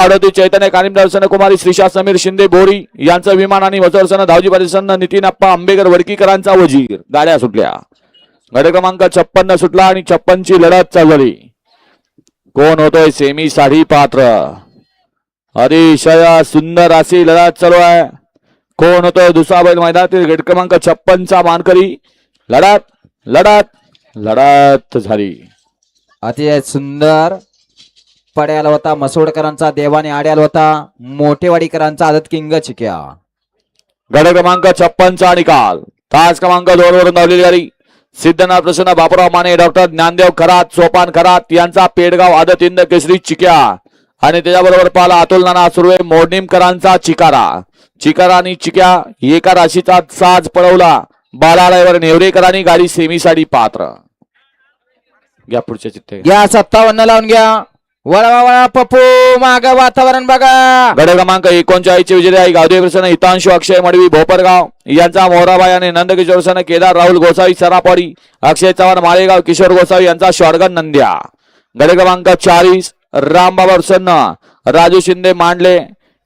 अडोती चैतन्य कानिम दर्शन कुमारी श्रीशा समीर शिंदे बोरी यांचं विमान आणि वचवरसन धावजी परिसन्न नितीन अप्पा आंबेकर वडकीकरांचा वजीर गाड्या सुटल्या. गट क्रमांक 56 सुटला आणि 56 ची लढत चालू झाली. कोण होतोय सेमी साठी पात्र. अतिशय सुंदर अशी लढत चालू आहे. कोण होतोय दुसरा बैल मैदानातील गट क्रमांक 56 चा मानकरी. लढत लढत लढत झाली. अतिशय सुंदर पड्याला होता मसोडकरांचा देवाने आड्याला होता मोठेवाडीकरांचा आदत किंग चिक्या. गट क्रमांक 56 चा निकाल. तास क्रमांक 2 वरून धावलेली गाडी सिद्धनाथ प्रसन्न बापूराव माने डॉक्टर ज्ञानदेव खरात सोपान खरात यांचा पेडगाव आदत हिंद केसरी चिक्या आणि त्याच्याबरोबर पाला अतुल नाना सुर्वे मोडणीमकरांचा चिकारा. चिकारा आणि चिक्या एका राशीचा साज पळवला. बालालावर नेवरेकरांनी गाडी सेमीसाठी पात्र. घ्या पुढच्या चित्ते घ्या 57 लावून घ्या. वळवा वळा पप्पू माग वातावरण बघा. गट क्रमांक 39 चे विजयी आहे गावदेव प्रसन्न हितांशु अक्षय मडवी भोपरगाव यांचा मोहराबाई आणि नंदकिशोर सन केदार राहुल गोसावी सरापवाडी अक्षय चव्हाण माळेगाव किशोर गोसावी यांचा शॉटगन नंद्या. गट क्रमांक 40 रामबाबा प्रसन्न राजू शिंदे मांडले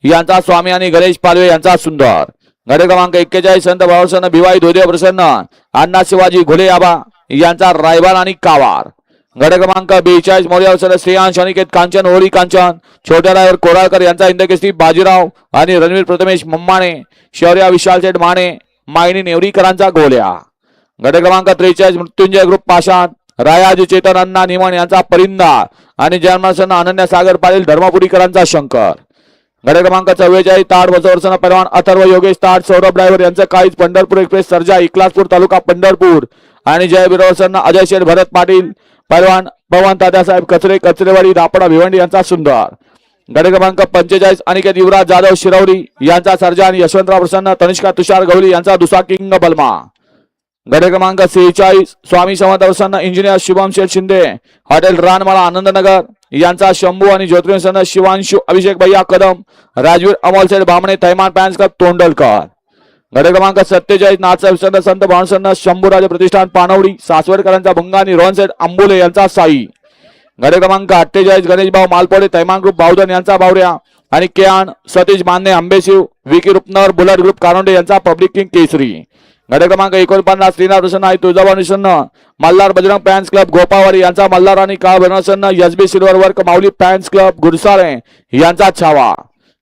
यांचा स्वामी आणि गणेश पालवे यांचा सुंदर. गट क्रमांक 41 संत भावसन भिवाई धोदेव प्रसन्न अण्णा शिवाजी घुले आबा यांचा रायबान आणि कावार. गट क्रमांक 42 मोर्यावर श्रेयांश अनिकेत कांचन ओरी कांचन छोट्या रायवर कोराळकर यांचा इंदकेसरी बाजीराव आणि रणवीर प्रथमेश मम्माणे शौर्या विशाल शेठ माने मायनी नेवरीकरांचा गोल्या. गट क्रमांक 43 मृत्युंजय ग्रुप पाषाण रायाजी चेतन अण्णा निमण यांचा परिंदा आणि जन्मासन अनन्या सागर पाटील धर्मपुरीकरांचा शंकर. गट क्रमांक 44 ताड बसवर्सन परवान अथर्व योगेश ताड सौरभ ड्रायव्हर यांचं काहीच पंढरपूर एक्सप्रेस सर्जा इकलासपूर तालुका पंढरपूर आणि जय बिरवसन अजय शेठ भरत पाटील परवान पवन दादासाहेब कचरे कचरेवाडी दापडा भिवंडी यांचा सुंदर. गट क्रमांक 45 अनिकेत युवराज जाधव शिरवली यांचा सर्जा आणि यशवंतराव प्रसन्न तनिष्का तुषार गवळी यांचा दुसरा किंग बलमा. गट क्रमांक 46 स्वामी समर्थ प्रसन्न इंजिनियर शुभम शेठ शिंदे हॉटेल रानमाळा आनंदनगर यांचा शंभू आणि ज्योतिर्सन्न शिवांशु अभिषेक भैया कदम राजवीर अमोल शेठ बामणे थैमान पॅन्स क्लब तोंडलकर. गट क्रमांक 47 नाथसाहेब संत भावसन्न शंभूराजे प्रतिष्ठान पानवडी सासवडकरांचा भंगा आणि रोहनसेठ अंबुले यांचा साई. गट क्रमांक 48 गणेश भाऊ मालपोडे थैमान ग्रुप बावधन यांचा बावऱ्या आणि केआन सतीश मान्य आंबेशिव विकी रुपनर बुलट ग्रुप कारोंडे यांचा पब्लिक किंग केसरी. गट क्रमांक 49 श्रीनाथ प्रसन्न आई तुळजाभवानी प्रसन्न मल्हार बजरंग फॅन्स क्लब गोपावाडी यांचा मल्हार आणि काळ प्रसन्न एसबी सिल्वर वर्क माऊली फॅन्स क्लब गुरसाळे यांचा छावा.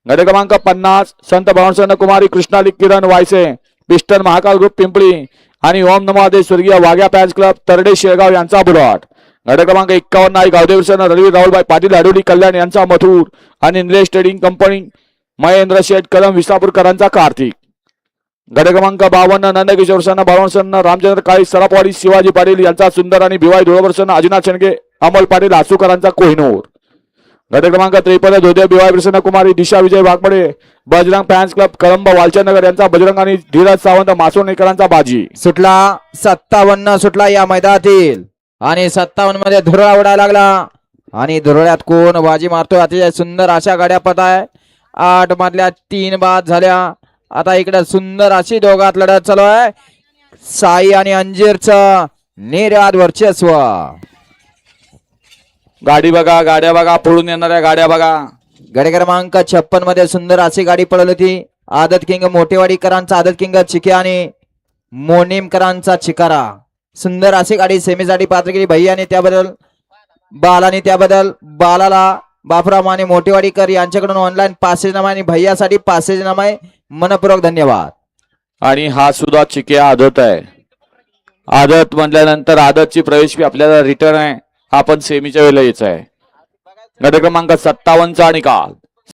गट क्रमांक 50 संत भावसन्न कुमारी कृष्णाली किरण वायसे पिस्टन महाकाल ग्रुप पिंपळी आणि ओम नमोदे स्वर्गीय वाघ्या फॅन्स क्लब तरडे शेळगाव यांचा बुलट. गट क्रमांक 51 आई गावदेव प्रसन्न रणवीर राहुलभाई पाटील अडोली कल्याण यांचा मथुर आणि निलेश ट्रेडिंग कंपनी महेंद्र शेठ कलम विसापूरकरांचा कार्तिक. गट क्रमांक 52 नंदकिशोर सन्न भावसन्न रामचंद्र काळी सरापवाडी शिवाजी पाटील यांचा सुंदर आणि भिवाई धुळवरसन अजिनाथ शेंडगे अमोल पाटील आसूकरांचा कोहिनूर. गट क्रमांक 53 धोदेव भिवाई प्रसन्न कुमारी दिशा विजय वाघमडे बजरंग फॅन्स क्लब कळंब वालचंदनगर यांचा बजरंग आणि धीरज सावंत मासोनेकरांचा बाजी. सुटला 57 सुटला या मैदानातील आणि 57 मध्ये धुरळा उडायला लागला आणि धुरळ्यात कोण बाजी मारतोय. अतिशय सुंदर अशा गाड्या पत आहे. 8 मधल्या 3 बाद झाल्या. आता इकडे सुंदर अशी दोघात लढत चालू आहे. साई आणि अंजीरचं निर्याद वर्चस्व. गाडी बघा गाड्या बघा पळून येणाऱ्या गाड्या बघा. गट क्रमांक 56 मध्ये सुंदर अशी गाडी पळवली होती. आदत किंग मोठेवाडीकरांचा आदत किंग चिके आणि मोनीमकरांचा चिकारा. सुंदर अशी गाडी सेमीसाठी पात्र केली भैयाने त्याबद्दल बालाने त्याबद्दल बालाला बापराव आणि मोठेवाडीकर यांच्याकडून ऑनलाईन पासेज नामा आणि भैयासाठी पासेज नामा आहे. मनपूर्वक धन्यवाद. आणि हा सुद्धा चिके आदत आहे. आदत म्हटल्यानंतर आदतची प्रवेश फी आपल्याला रिटर्न आहे. आपण सेमीच्या वेळेला यायचं आहे. गट क्रमांक 57 चा निकाल.